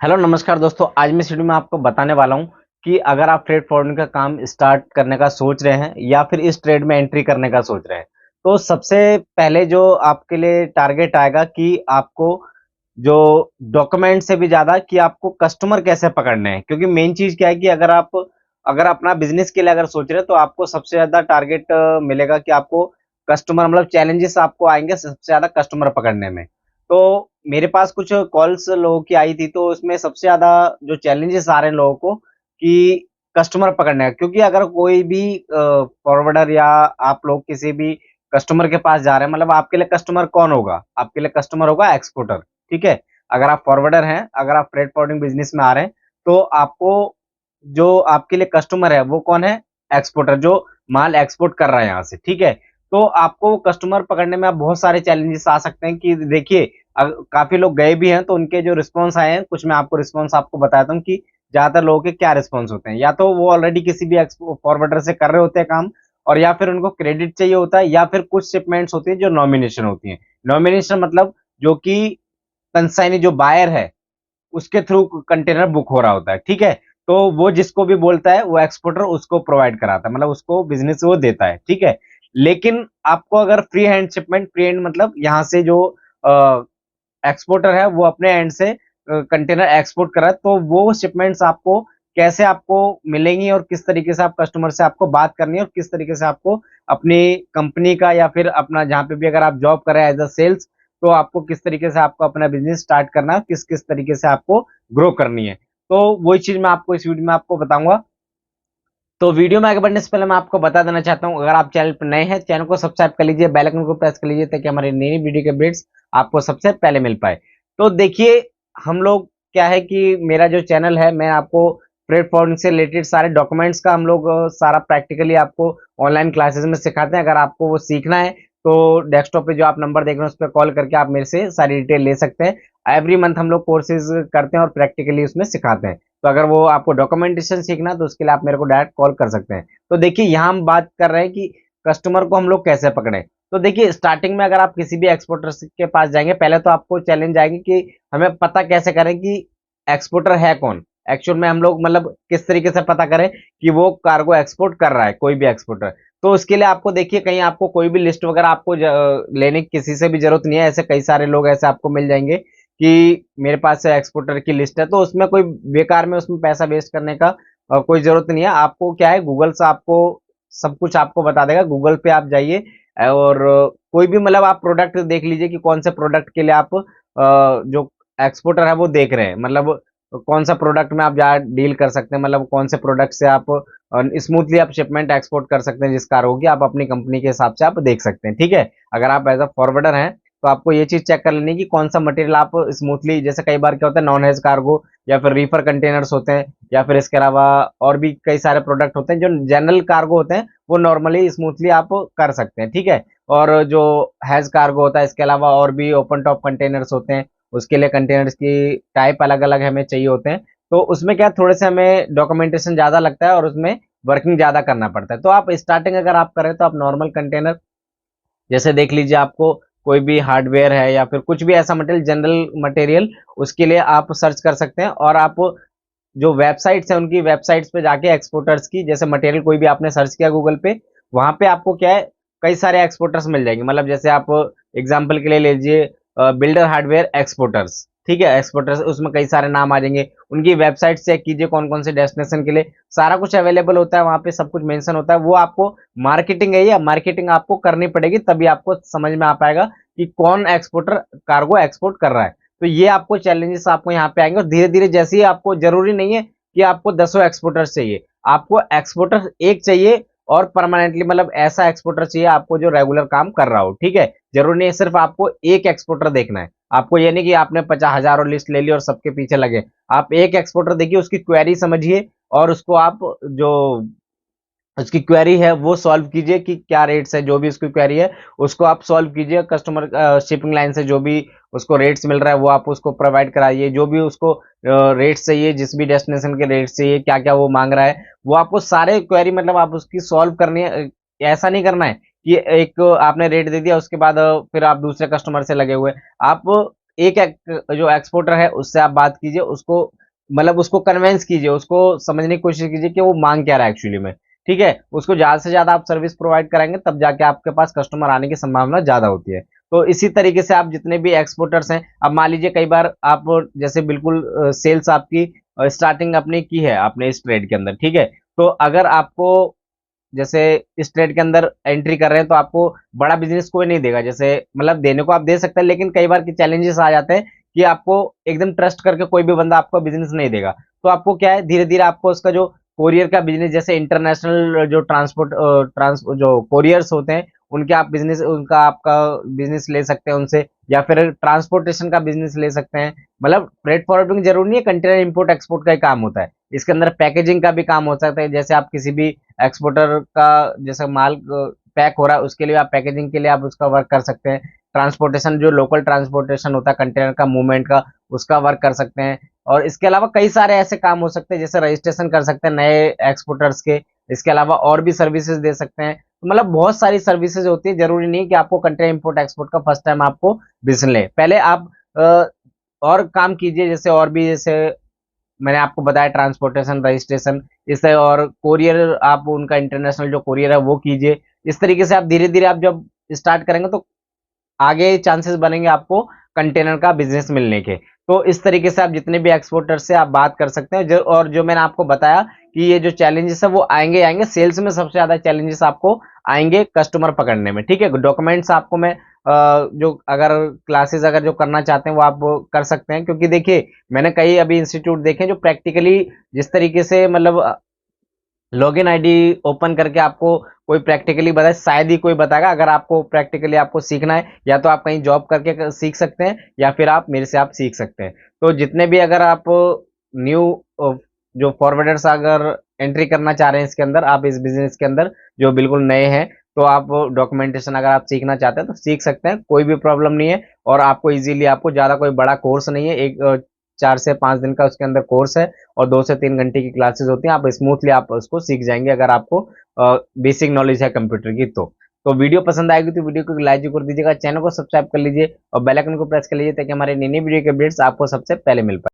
Hello नमस्कार दोस्तों। आज मैं इस वीडियो में आपको बताने वाला हूं कि अगर आप फ्रेट फॉरवर्डिंग का काम स्टार्ट करने का सोच रहे हैं या फिर इस ट्रेड में एंट्री करने का सोच रहे हैं, तो सबसे पहले जो आपके लिए टारगेट आएगा कि आपको जो डॉक्यूमेंट से भी ज़्यादा कि आपको कस्टमर कैसे पकड़ने हैं। क्योंकि मेन चीज़ क्या है कि अगर अपना बिज़नेस के लिए अगर सोच रहे हैं तो आपको सबसे ज़्यादा टारगेट मिलेगा कि आपको कस्टमर मतलब चैलेंजेस आपको आएँगे सबसे ज़्यादा कस्टमर पकड़ने में। तो मेरे पास कुछ कॉल्स लोगों की आई थी, तो उसमें सबसे ज़्यादा जो चैलेंजेस आ रहे हैं लोगों को कि कस्टमर पकड़ने का। क्योंकि अगर कोई भी फॉरवर्डर या आप लोग किसी भी कस्टमर के पास जा रहे हैं, मतलब आपके लिए कस्टमर कौन होगा? आपके लिए कस्टमर होगा एक्सपोर्टर, ठीक है? अगर आप फॉरवर्डर हैं, अगर आप फ्रेट फॉरवर्डिंग बिज़नेस में आ रहे हैं, तो आपको जो आपके लिए कस्टमर है, वो कौन है? एक्सपोर्टर, जो माल एक्सपोर्ट कर रहा है यहाँ से, ठीक है? तो आपको कस्टमर पकड़ने में अब बहुत सारे चैलेंजेस आ सकते हैं कि देखिए काफ़ी लोग गए भी हैं, तो उनके जो रिस्पॉन्स आए हैं, कुछ मैं आपको रिस्पॉन्स आपको बताता हूँ कि ज़्यादातर लोगों के क्या रिस्पॉन्स होते हैं। या तो वो ऑलरेडी किसी भी फॉरवर्डर से कर रहे होते हैं काम, और या फिर उनको क्रेडिट चाहिए होता है, या फिर कुछ शिपमेंट्स होती हैं जो नॉमिनेशन होती हैं। नॉमिनेशन मतलब जो कि कंसाइनी जो बायर है, उसके थ्रू कंटेनर बुक हो रहा होता है, ठीक है? तो वो जिसको भी बोलता है, वो एक्सपोर्टर उसको प्रोवाइड कराता है, मतलब उसको बिज़नेस वो देता है, ठीक है? लेकिन आपको अगर free hand shipment, free hand मतलब यहाँ से जो अ, एक्सपोर्टर है वो अपने एंड से कंटेनर एक्सपोर्ट कर रहा है, तो वो शिपमेंट्स आपको कैसे आपको मिलेंगी और किस तरीके से आप कस्टमर से आपको बात करनी है और किस तरीके से आपको अपनी कंपनी का या फिर अपना जहाँ पे भी अगर आप जॉब कर रहे हैं एज़ अ सेल्स, तो आपको किस तरीके से आपको अपना बिज़नेस स्टार्ट करना है, किस-किस तरीके से आपको ग्रो करनी है। तो वही चीज़ मैं आपको इस वीडियो में आपको बताऊँगा। तो वीडियो में आगे बढ़ने से पहले मैं आपको बता देना चाहता हूँ, अगर आप चैनल पर नए हैं, चैनल को सब्सक्राइब कर लीजिए, बेल आइकन को प्रेस कर लीजिए ताकि हमारी नई वीडियो के अपडेट्स आपको सबसे पहले मिल पाए। तो देखिए, हम लोग क्या है कि मेरा जो चैनल है, मैं आपको फ्रेट फॉरवर्डिंग से रिलेटेड सारे डॉक्यूमेंट्स का हम लोग सारा प्रैक्टिकली आपको ऑनलाइन क्लासेस में सिखाते हैं। अगर आपको वो सीखना है, तो डेस्कटॉप पे जो आप नंबर देख रहे हैं, उस पे कॉल करके आप मेरे से सारी डिटेल ले सकते हैं। एवरी मंथ हम लोग कोर्सेज़ करते हैं और प्रैक्टिकली उसमें सिखाते हैं। तो अगर वो आपको डॉक्यूमेंटेशन सीखना है तो उसके लिए आप मेरे को डायरेक्ट कॉल कर सकते हैं। तो देखिए, यहाँ हम बात कर रहे हैं कि कस्टमर को हम लोग कैसे पकड़ें। तो देखिए, स्टार्टिंग में अगर आप किसी भी एक्सपोर्टर के पास जाएँगे, पहले तो आपको चैलेंज आएगी कि हमें पता कैसे करें कि एक्सपोर्टर है कौन? एक्चुअल में हम लोग मतलब किस तरीके से पता करें कि वो कार्गो एक्सपोर्ट कर रहा है, कोई भी एक्सपोर्टर। तो उसके लिए आपको देखिए, कहीं आपको कोई भी लिस्ट वगैरह आपको लेने की किसी से भी ज़रूरत नहीं है। ऐसे कई सारे लोग ऐसे आपको मिल जाएँगे कि मेरे पास एक्सपोर्टर की लिस्ट है, तो उसमें कोई बेकार में उसमें पैसा वेस्ट करने का कोई ज़रूरत नहीं है। आपको क्या है, गूगल से आपको सब कुछ आपको बता देगा। गूगल पे आप जाइए और कोई भी मतलब आप प्रोडक्ट देख लीजिए कि कौन से प्रोडक्ट के लिए आप जो एक्सपोर्टर है वो देख रहे हैं। मतलब कौन सा प्रोडक्ट में आप डील कर सकते हैं, मतलब कौन से प्रोडक्ट से आप स्मूथली आप शिपमेंट एक्सपोर्ट कर सकते हैं जिस कार्गो की, आप अपनी कंपनी के हिसाब से आप देख सकते हैं, ठीक है? अगर आप एज़ अ फॉरवर्डर हैं, तो आपको ये चीज़ चेक कर लेनी है कि कौन-सा मटेरियल आप स्मूथली, जैसे कई बार क्या होता है नॉन हेज कार्गो या फिर रीफर कंटेनर्स होते हैं, या फिर इसके अलावा और भी कई सारे प्रोडक्ट होते हैं जो जनरल कार्गो होते हैं, वो नॉर्मली स्मूथली आप कर सकते हैं, ठीक है? और जो हैज़ कार्गो होता है, इसके अलावा और भी ओपन टॉप कंटेनर्स होते हैं, उसके लिए कंटेनर्स की टाइप अलग-अलग हमें चाहिए होते हैं। तो उसमें क्या है, थोड़े से हमें डॉक्यूमेंटेशन ज़्यादा लगता है और उसमें वर्किंग ज़्यादा करना पड़ता है। तो आप स्टार्टिंग अगर आप करें तो आप नॉर्मल कंटेनर, जैसे देख लीजिए, आपको कोई भी हार्डवेयर है या फिर कुछ भी ऐसा मटेरियल, जनरल मटेरियल, उसके लिए आप सर्च कर सकते हैं। और आप जो वेबसाइट्स हैं, उनकी वेबसाइट्स पे जाके एक्सपोर्टर्स की, जैसे मटेरियल कोई भी आपने सर्च किया गूगल पे, वहाँ पे आपको क्या है, कई सारे एक्सपोर्टर्स मिल जाएँगे। मतलब जैसे आप एग्ज़ाम्पल के लिए लीजिए बिल्डर हार्डवेयर एक्सपोर्टर्स, ठीक है? एक्सपोर्टर्स, उसमें कई सारे नाम आ जाएँगे। उनकी वेबसाइट चेक कीजिए कौन-कौन से डेस्टिनेशन के लिए, सारा कुछ अवेलेबल होता है, वहाँ पे सब कुछ मेंशन होता है। वो आपको मार्केटिंग है, या मार्केटिंग आपको करनी पड़ेगी, तभी आपको समझ में आ पाएगा कि कौन एक्सपोर्टर कार्गो एक्सपोर्ट कर रहा है। तो ये आपको चैलेंजेस आपको यहाँ पे आएँगे, और धीरे-धीरे जैसे ही आपको, ज़रूरी नहीं है कि आपको दसों एक्सपोर्टर्स चाहिए। आपको एक्सपोर्टर एक चाहिए, और परमानेंटली मतलब ऐसा एक्सपोर्टर चाहिए आपको जो रेगुलर काम कर रहा हो, ठीक है? ज़रूरी नहीं है सिर्फ़ आपको एक एक्सपोर्टर देखना है। आपको ये नहीं कि आपने 50 हज़ारों लिस्ट ले ली और सबके पीछे लगे। आप एक एक्सपोर्टर देखिए, उसकी क्वेरी समझिए, और उसको आप जो उसकी क्वेरी है वो सॉल्व कीजिए कि क्या रेट्स है, जो भी उसकी क्वेरी है उसको आप सॉल्व कीजिए। कस्टमर शिपिंग लाइन से जो भी उसको रेट्स मिल रहा है वो आप उसको प्रोवाइड कराइए। जो भी उसको रेट्स चाहिए, जिस भी डेस्टिनेशन के रेट्स चाहिए, क्या क्या वो मांग रहा है, वो आपको सारे क्वेरी मतलब आप उसकी सॉल्व करनी है। ऐसा नहीं करना है कि एक आपने रेट दे दिया, उसके बाद फिर आप दूसरे कस्टमर से लगे हुए। आप जो एक्सपोर्टर है उससे आप बात कीजिए, उसको मतलब उसको कन्विंस कीजिए, उसको समझने की कोशिश कीजिए कि वो मांग क्या रहा है एक्चुअली में। ठीक है, उसको ज्यादा से ज्यादा आप सर्विस प्रोवाइड कराएंगे तब जाके आपके पास कस्टमर आने की संभावना ज्यादा होती है। तो इसी तरीके से आप जितने भी एक्सपोर्टर्स हैं, अब मान लीजिए कई बार आप जैसे बिल्कुल सेल्स आपकी स्टार्टिंग अपनी की है आपने इस ट्रेड के अंदर, ठीक है, तो अगर आपको जैसे इस ट्रेड के अंदर एंट्री कर रहे हैं तो आपको बड़ा बिजनेस कोई नहीं देगा, जैसे मतलब देने को आप दे सकते हैं, लेकिन कई बार की चैलेंजेस आ जाते हैं कि आपको एकदम ट्रस्ट करके कोई भी बंदा आपको बिजनेस नहीं देगा। तो आपको क्या है, धीरे धीरे आपको उसका जो कोरियर का बिजनेस, जैसे इंटरनेशनल जो ट्रांस जो कोरियर्स होते हैं उनके आप बिजनेस, उनका आपका बिजनेस ले सकते हैं उनसे, या फिर ट्रांसपोर्टेशन का बिजनेस ले सकते हैं। मतलब फ्रेट फॉरवर्डिंग जरूरी नहीं है, कंटेनर इंपोर्ट एक्सपोर्ट का ही काम होता है, इसके अंदर पैकेजिंग का भी काम हो सकता है। जैसे आप किसी भी एक्सपोर्टर का जैसे माल पैक हो रहा है उसके लिए आप पैकेजिंग के लिए आप उसका वर्क कर सकते हैं। ट्रांसपोर्टेशन जो लोकल ट्रांसपोर्टेशन होता है कंटेनर का मूवमेंट का, उसका वर्क कर सकते हैं। और इसके अलावा कई सारे ऐसे काम हो सकते हैं, जैसे रजिस्ट्रेशन कर सकते हैं नए एक्सपोर्टर्स के। इसके अलावा और भी सर्विसेज दे सकते हैं। तो मतलब बहुत सारी सर्विसेज होती है, जरूरी नहीं कि आपको कंटेनर इंपोर्ट एक्सपोर्ट का फर्स्ट टाइम आपको बिजनेस ले, पहले आप और काम कीजिए, जैसे और भी जैसे मैंने आपको बताया ट्रांसपोर्टेशन, रजिस्ट्रेशन, इससे और कोरियर आप उनका इंटरनेशनल जो कोरियर है वो कीजिए। इस तरीके से आप धीरे धीरे आप जब स्टार्ट करेंगे तो आगे चांसेस बनेंगे आपको कंटेनर का बिजनेस मिलने के। तो इस तरीके से आप जितने भी एक्सपोर्टर से आप बात कर सकते हैं, और जो मैंने आपको बताया कि ये जो चैलेंजेस है वो आएंगे आएंगे, सेल्स में सबसे ज्यादा चैलेंजेस आपको आएंगे कस्टमर पकड़ने में। ठीक है, डॉक्यूमेंट्स आपको मैं जो अगर क्लासेस अगर जो करना चाहते हैं वो आप कर सकते हैं, क्योंकि देखिए मैंने कई अभी इंस्टीट्यूट देखे जो प्रैक्टिकली जिस तरीके से मतलब लॉगिन आईडी ओपन करके आपको कोई प्रैक्टिकली बताए, शायद ही कोई बताएगा। अगर आपको प्रैक्टिकली आपको सीखना है, या तो आप कहीं जॉब करके सीख सकते हैं, या फिर आप मेरे से आप सीख सकते हैं। तो जितने भी अगर आप न्यू जो फॉरवर्डर्स अगर एंट्री करना चाह रहे हैं इसके अंदर, आप इस बिजनेस के अंदर जो बिल्कुल नए हैं, तो आप डॉक्यूमेंटेशन अगर आप सीखना चाहते हैं तो सीख सकते हैं, कोई भी प्रॉब्लम नहीं है। और आपको इजीली, आपको ज़्यादा कोई बड़ा कोर्स नहीं है, एक 4 से 5 दिन का उसके अंदर कोर्स है, और 2 से 3 घंटे की क्लासेस होती हैं। आप स्मूथली आप उसको सीख जाएंगे अगर आपको बेसिक नॉलेज है कंप्यूटर की। तो वीडियो पसंद आएगी तो वीडियो को लाइक कर दीजिएगा, चैनल को सब्सक्राइब कर लीजिए और बेल आइकन को प्रेस कर लीजिए, ताकि हमारे नई नई वीडियो के अपडेट्स आपको सबसे पहले मिल पाए।